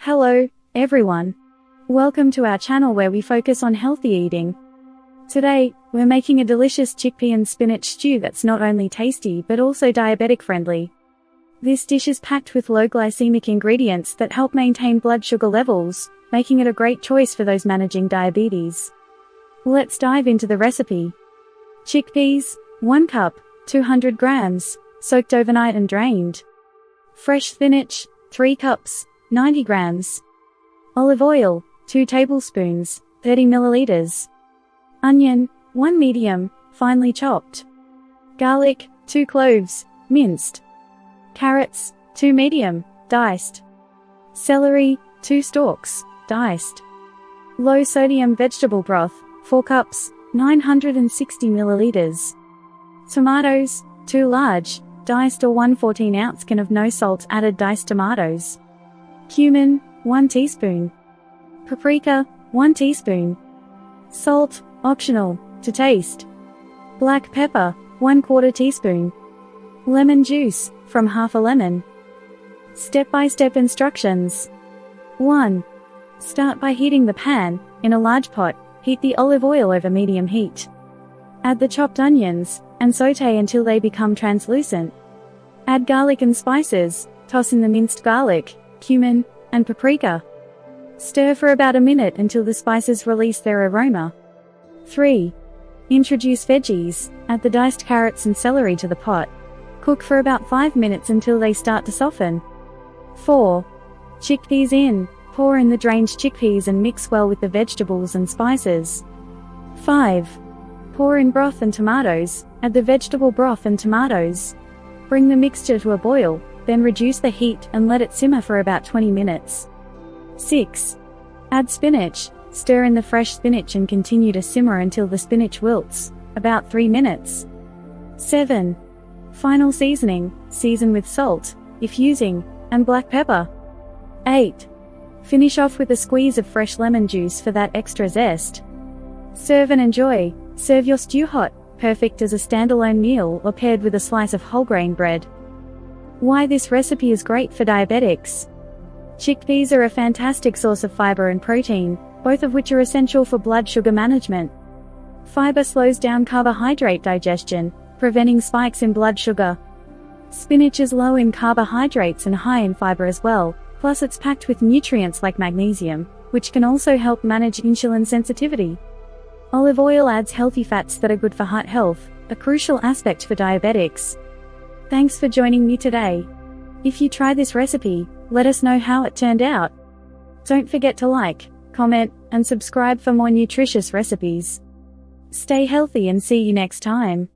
Hello, everyone. Welcome to our channel where we focus on healthy eating. Today, we're making a delicious chickpea and spinach stew that's not only tasty but also diabetic-friendly. This dish is packed with low glycemic ingredients that help maintain blood sugar levels, making it a great choice for those managing diabetes. Let's dive into the recipe. Chickpeas, 1 cup, 200 grams, soaked overnight and drained. Fresh spinach, 3 cups, 90 grams. Olive oil, 2 tablespoons, 30 milliliters. Onion, 1 medium, finely chopped. Garlic, 2 cloves, minced. Carrots, 2 medium, diced. Celery, 2 stalks, diced. Low sodium vegetable broth, 4 cups, 960 milliliters. Tomatoes, 2 large, diced or 1 14-ounce can of no salt added diced tomatoes. Cumin, 1 teaspoon. Paprika, 1 teaspoon. Salt, optional, to taste. Black pepper, 1/4 teaspoon. Lemon juice, from half a lemon. Step-by-step instructions. 1. Start by heating the pan. In a large pot, heat the olive oil over medium heat. Add the chopped onions, and sauté until they become translucent. Add garlic and spices, toss in the minced garlic, cumin, and paprika. Stir for about a minute until the spices release their aroma. 3. Introduce veggies, add the diced carrots and celery to the pot. Cook for about 5 minutes until they start to soften. 4. Chickpeas in, pour in the drained chickpeas and mix well with the vegetables and spices. 5. Pour in broth and tomatoes, add the vegetable broth and tomatoes. Bring the mixture to a boil, then reduce the heat and let it simmer for about 20 minutes. 6. Add spinach, stir in the fresh spinach and continue to simmer until the spinach wilts, about 3 minutes. 7. Final seasoning, season with salt, if using, and black pepper. 8. Finish off with a squeeze of fresh lemon juice for that extra zest. Serve and enjoy. Serve your stew hot, perfect as a standalone meal or paired with a slice of whole grain bread. Why this recipe is great for diabetics. Chickpeas are a fantastic source of fiber and protein, both of which are essential for blood sugar management. Fiber slows down carbohydrate digestion, preventing spikes in blood sugar. Spinach is low in carbohydrates and high in fiber as well, plus it's packed with nutrients like magnesium, which can also help manage insulin sensitivity. Olive oil adds healthy fats that are good for heart health, a crucial aspect for diabetics. Thanks for joining me today. If you try this recipe, let us know how it turned out. Don't forget to like, comment, and subscribe for more nutritious recipes. Stay healthy and see you next time.